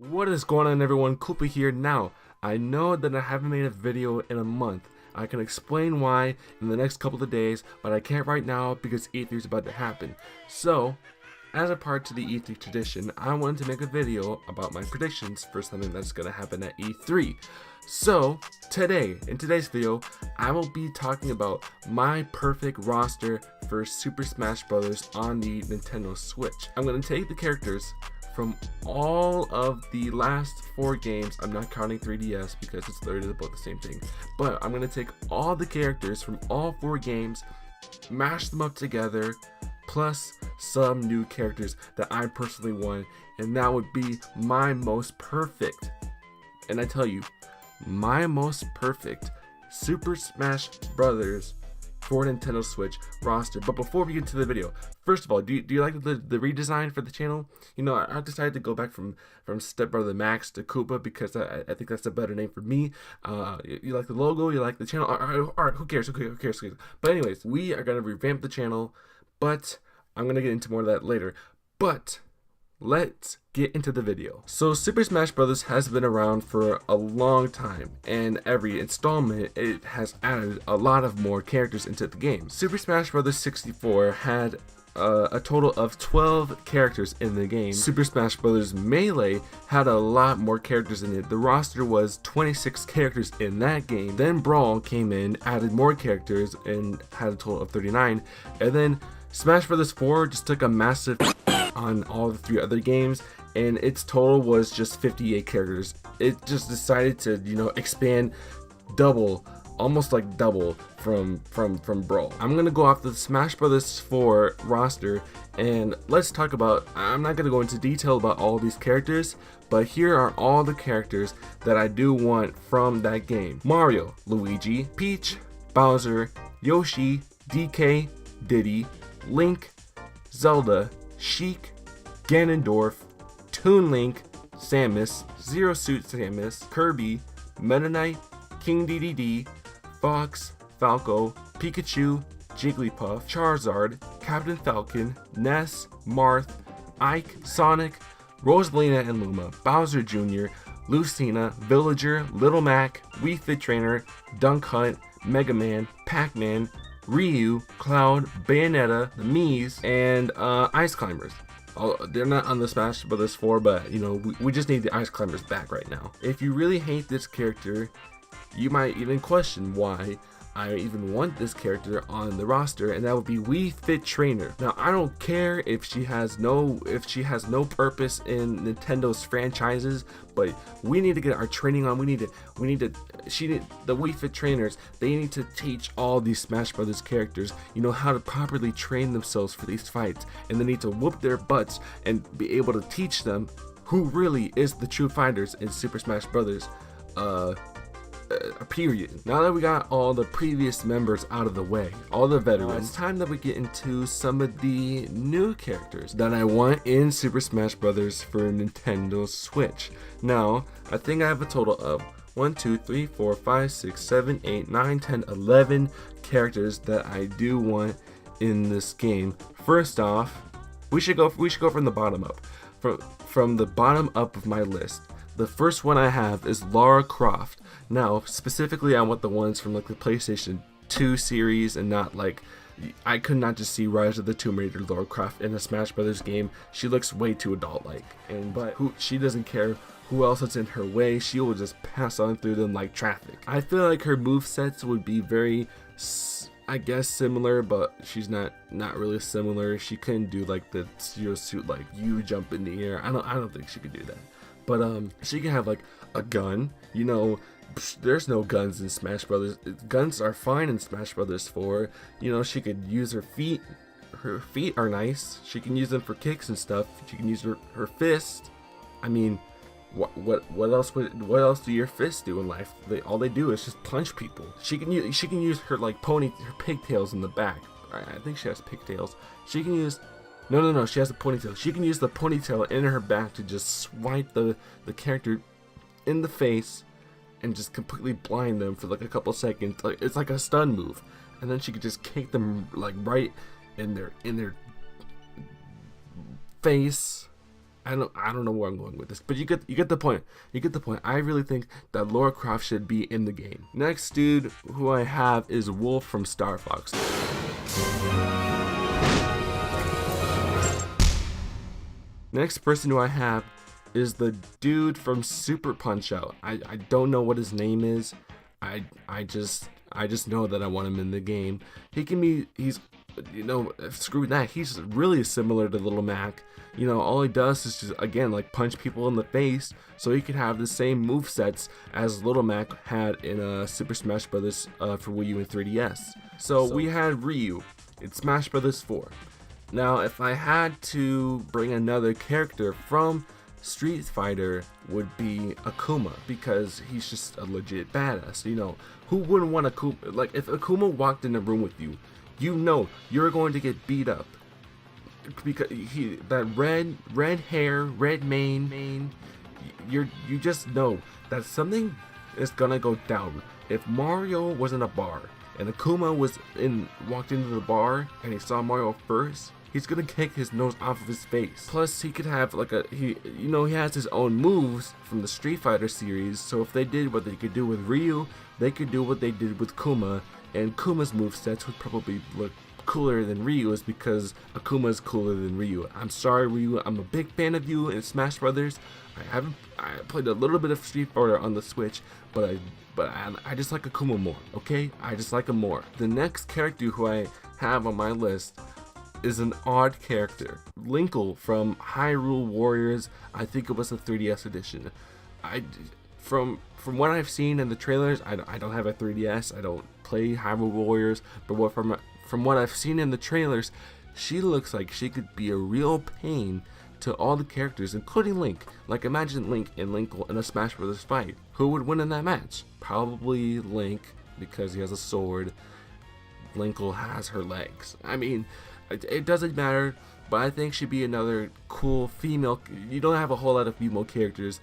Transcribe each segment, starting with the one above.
What is going on, everyone? Koopa here. Now, I know that I haven't made a video in a month. I can explain why in the next couple of days, but I can't right now because E3 is about to happen. So, as a part to the E3 tradition, I wanted to make a video about my predictions for something that's going to happen at E3. So, in today's video, I will be talking about my perfect roster for Super Smash Bros. On the Nintendo Switch. I'm going to take the characters from all of the last 4 games. I'm not counting 3DS because it's literally about the same thing. But I'm going to take all the characters from all 4 games, mash them up together, plus some new characters that I personally want, and that would be my most perfect, and I tell you, my most perfect Super Smash Brothers for Nintendo Switch roster. But before we get into the video, first of all, do you like the redesign for the channel? You know, I decided to go back from StepBrotherMacs to Koopa because I think that's a better name for me. You like the logo, you like the channel, alright, who cares? But anyways, we are gonna revamp the channel, but I'm gonna get into more of that later. But let's get into the video. So Super Smash Bros. Has been around for a long time, and every installment it has added a lot of more characters into the game. Super Smash Bros. 64 had a total of 12 characters in the game. Super Smash Bros. Melee had a lot more characters in it. The roster was 26 characters in that game. Then Brawl came in, added more characters, and had a total of 39. And then Smash Bros. 4 just took a massive on all the 3 other games, and its total was just 58 characters. It just decided to, you know, expand almost like double from Brawl. I'm gonna go off the Smash Bros. 4 roster, and let's talk about, I'm not gonna go into detail about all these characters, but here are all the characters that I do want from that game. Mario, Luigi, Peach, Bowser, Yoshi, DK, Diddy, Link, Zelda, Sheik, Ganondorf, Toon Link, Samus, Zero Suit Samus, Kirby, Meta Knight, King Dedede, Fox, Falco, Pikachu, Jigglypuff, Charizard, Captain Falcon, Ness, Marth, Ike, Sonic, Rosalina and Luma, Bowser Jr., Lucina, Villager, Little Mac, Wii Fit Trainer, Dunk Hunt, Mega Man, Pac-Man, Ryu, Cloud, Bayonetta, the Mii's, and Ice Climbers. They're not on the Smash Bros. 4, but you know, we just need the Ice Climbers back right now. If you really hate this character, you might even question why I even want this character on the roster, and that would be Wii Fit Trainer. Now, I don't care if she has no purpose in Nintendo's franchises, but we need to get our training on. The Wii Fit Trainers, they need to teach all these Smash Brothers characters, you know, how to properly train themselves for these fights, and they need to whoop their butts and be able to teach them who really is the true fighters in Super Smash Brothers. Period. Now that we got all the previous members out of the way, all the veterans, it's time that we get into some of the new characters that I want in Super Smash Bros. For Nintendo Switch. Now, I think I have a total of 1, 2, 3, 4, 5, 6, 7, 8, 9, 10, 11 characters that I do want in this game. First off, we should go from the bottom up. From the bottom up of my list, the first one I have is Lara Croft. Now, specifically, I want the ones from like the PlayStation 2 series, and not like, I could not just see Rise of the Tomb Raider Lara Croft in a Smash Brothers game. She looks way too adult-like, but she doesn't care who else is in her way. She will just pass on through them like traffic. I feel like her movesets would be very, I guess, similar, but she's not really similar. She couldn't do like the Zero Suit, like you jump in the air. I don't think she could do that. But she can have like a gun, you know. There's no guns in Smash Brothers. Guns are fine in Smash Brothers 4. You know, she could use her feet. Her feet are nice. She can use them for kicks and stuff. She can use her fist. I mean, what else do your fists do in life? All they do is just punch people. She can use her like her pigtails in the back. I think she has pigtails. She can use. No, she has a ponytail. She can use the ponytail in her back to just swipe the character in the face and just completely blind them for like a couple seconds. Like, it's like a stun move, and then she could just kick them like right in their face. I don't know where I'm going with this, but you get the point. You get the point. I really think that Lara Croft should be in the game. Next dude who I have is Wolf from Star Fox. Next person who I have is the dude from Super Punch Out. I don't know what his name is. I just know that I want him in the game. He's you know, screw that. He's really similar to Little Mac. You know, all he does is just, again, like punch people in the face, so he could have the same movesets as Little Mac had in Super Smash Bros. For Wii U and 3DS. So we had Ryu in Smash Bros. 4. Now, if I had to bring another character from Street Fighter, would be Akuma, because he's just a legit badass. You know, who wouldn't want Akuma? Like, if Akuma walked in the room with you, you know you're going to get beat up, because that red hair, red mane, you just know that something is gonna go down. If Mario was in a bar and Akuma walked into the bar and he saw Mario first, he's gonna kick his nose off of his face. Plus, he could have like he has his own moves from the Street Fighter series. So if they did what they could do with Ryu, they could do what they did with Kuma. And Kuma's movesets would probably look cooler than Ryu's, because Akuma's cooler than Ryu. I'm sorry, Ryu. I'm a big fan of you in Smash Brothers. I played a little bit of Street Fighter on the Switch, but I just like Akuma more. Okay, I just like him more. The next character who I have on my list is an odd character, Linkle from Hyrule Warriors. I think it was the 3DS edition. From what I've seen in the trailers, I don't have a 3DS. I don't play Hyrule Warriors, but from what I've seen in the trailers, she looks like she could be a real pain to all the characters, including Link. Like, imagine Link and Linkle in a Smash Bros. Fight. Who would win in that match? Probably Link, because he has a sword. Linkle has her legs. I mean, it doesn't matter, but I think she'd be another cool female. You don't have a whole lot of female characters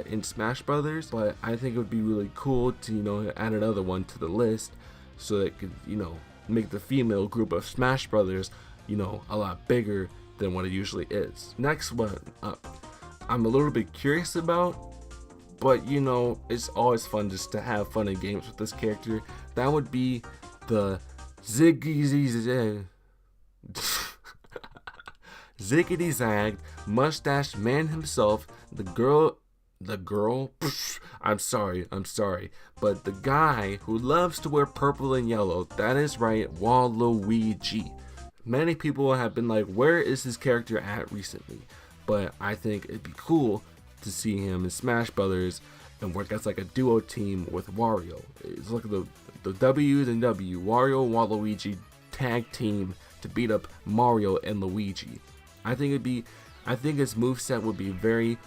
in Smash Brothers, but I think it would be really cool to, you know, add another one to the list, so that it could, you know, make the female group of Smash Brothers, you know, a lot bigger than what it usually is. Next one up, I'm a little bit curious about, but you know, it's always fun just to have fun in games with this character. That would be the Ziggity Zagged mustache man himself, the girl, I'm sorry, but the guy who loves to wear purple and yellow. That is right, Waluigi. Many people have been like, where is his character at recently? But I think it'd be cool to see him in Smash Brothers and work as like a duo team with Wario. It's like the W&W, Wario and Waluigi tag team to beat up Mario and Luigi. I think his moveset would be very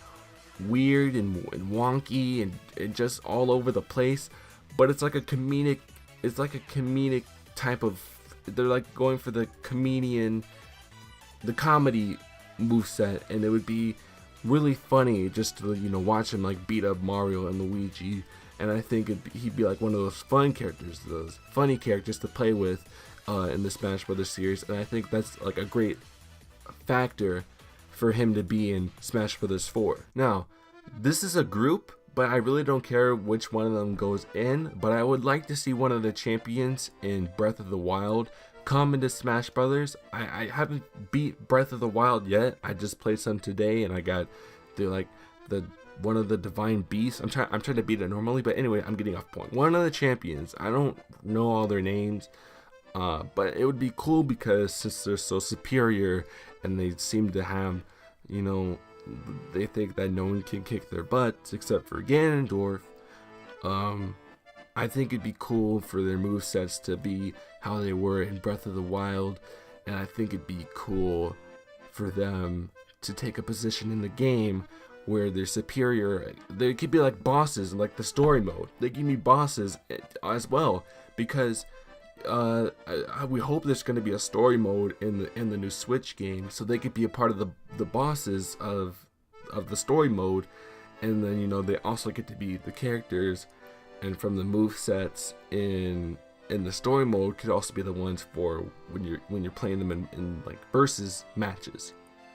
weird and wonky and just all over the place, but it's like a comedic type of, they're like going for the comedy moveset, and it would be really funny just to, you know, watch him like beat up Mario and Luigi. And I think he'd be like one of those fun characters, those funny characters to play with in the Smash Brothers series. And I think that's like a great factor for him to be in Smash Bros. 4. Now, this is a group, but I really don't care which one of them goes in, but I would like to see one of the champions in Breath of the Wild come into Smash Brothers. I haven't beat Breath of the Wild yet. I just played some today, and I got one of the divine beasts. I'm trying to beat it normally, but anyway, I'm getting off point. One of the champions, I don't know all their names, but it would be cool because since they're so superior and they seem to have, you know, they think that no one can kick their butts except for Ganondorf. I think it'd be cool for their movesets to be how they were in Breath of the Wild, and I think it'd be cool for them to take a position in the game where they're superior. They could be like bosses in like the story mode. They can be bosses as well, because we hope there's going to be a story mode in the new Switch game, so they could be a part of the bosses of the story mode, and then, you know, they also get to be the characters, and from the movesets in the story mode could also be the ones for when you're playing them in like versus matches.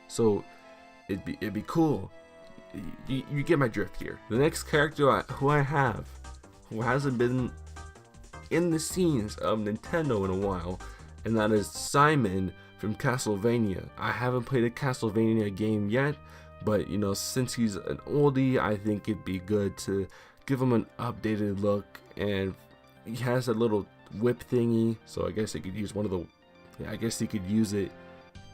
So it'd be cool. You get my drift here. The next character who I have, who hasn't been in the scenes of Nintendo in a while, and that is Simon from Castlevania. I haven't played a Castlevania game yet, but you know, since he's an oldie, I think it'd be good to give him an updated look. And he has a little whip thingy, so I guess he could use one of the, I guess he could use it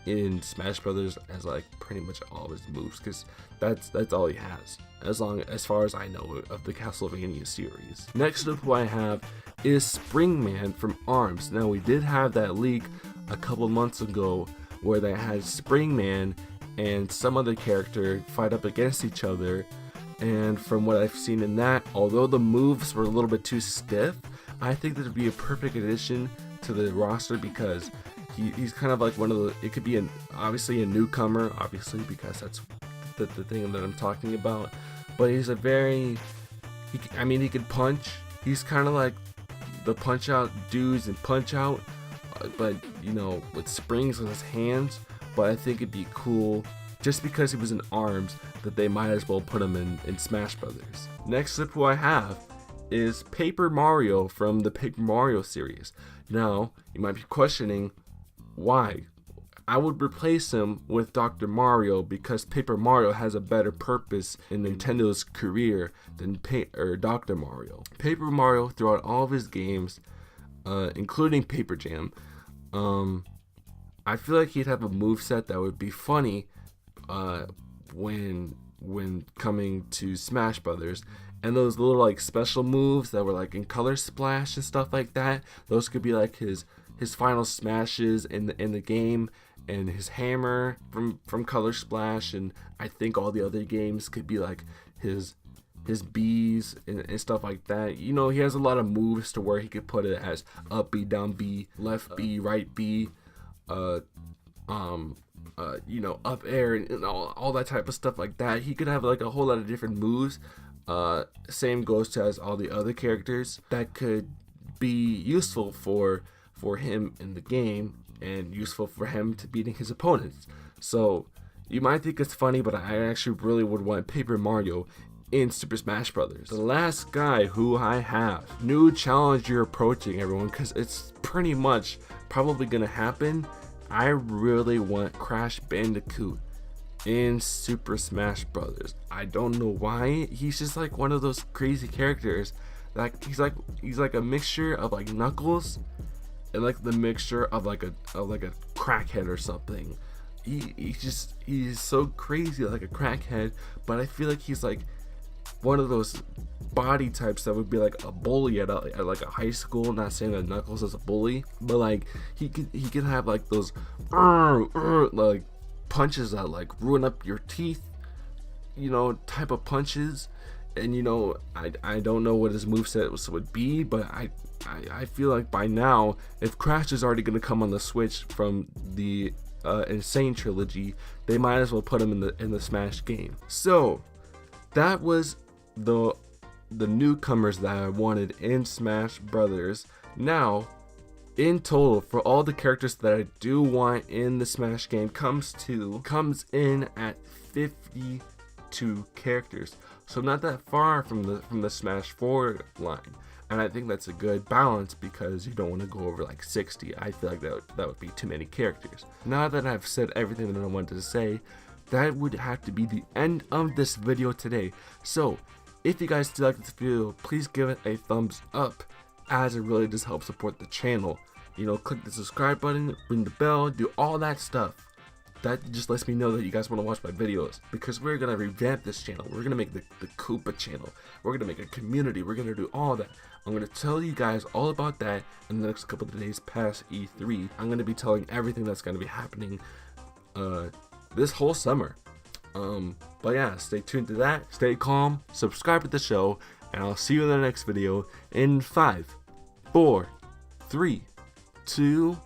in Smash Brothers as like pretty much all of his moves, because that's all he has, as far as I know of the Castlevania series. Next up who I have is Springman from ARMS. Now, we did have that leak a couple months ago where they had Springman and some other character fight up against each other, and from what I've seen in that, although the moves were a little bit too stiff, I think that would be a perfect addition to the roster, because he's kind of like one of the, it could be obviously a newcomer, obviously, because that's the thing that I'm talking about, but he's a very, I mean, he could punch. He's kind of like the Punch Out dudes and Punch Out, but you know, with springs on his hands. But I think it'd be cool, just because he was in ARMS, that they might as well put him in Smash Brothers. Next up who I have is Paper Mario from the Paper Mario series. Now, you might be questioning, why? I would replace him with Dr. Mario, because Paper Mario has a better purpose in Nintendo's career than Dr. Mario. Paper Mario, throughout all of his games, including Paper Jam, I feel like he'd have a moveset that would be funny when coming to Smash Brothers. And those little like special moves that were like in Color Splash and stuff like that, those could be like his final smashes in the game, and his hammer from Color Splash, and I think all the other games could be like his B's and stuff like that. You know, he has a lot of moves to where he could put it as up B, down B, left B, right B, you know, up air, and all that type of stuff like that. He could have like a whole lot of different moves. Same goes to as all the other characters that could be useful for him in the game, and useful for him to beating his opponents. So you might think it's funny, but I actually really would want Paper Mario in Super Smash Brothers. The last guy who I have, new challenger approaching, everyone, because it's pretty much probably gonna happen. I really want Crash Bandicoot in Super Smash Brothers. I don't know why. He's just like one of those crazy characters that he's like a mixture of like Knuckles and like the mixture of like a crackhead or something. He's so crazy, like a crackhead, but I feel like he's like one of those body types that would be like a bully at like a high school. Not saying that Knuckles is a bully, but like he can have like those like punches that like ruin up your teeth, you know, type of punches. And you know, I don't know what his moveset would be, but I feel like by now, if Crash is already going to come on the Switch from the Insane trilogy, they might as well put him in the Smash game. So that was the newcomers that I wanted in Smash Brothers. Now, in total, for all the characters that I do want in the Smash game, comes in at 52 characters. So not that far from the Smash 4 line. And I think that's a good balance, because you don't want to go over like 60. I feel like that would be too many characters. Now that I've said everything that I wanted to say, that would have to be the end of this video today. So if you guys do like this video, please give it a thumbs up, as it really does help support the channel. You know, click the subscribe button, ring the bell, do all that stuff. That just lets me know that you guys want to watch my videos, because we're going to revamp this channel. We're going to make the Koopa channel. We're going to make a community. We're going to do all that. I'm going to tell you guys all about that in the next couple of days past E3. I'm going to be telling everything that's going to be happening this whole summer. But yeah, stay tuned to that. Stay calm, subscribe to the show, and I'll see you in the next video in 5, 4, 3, 2,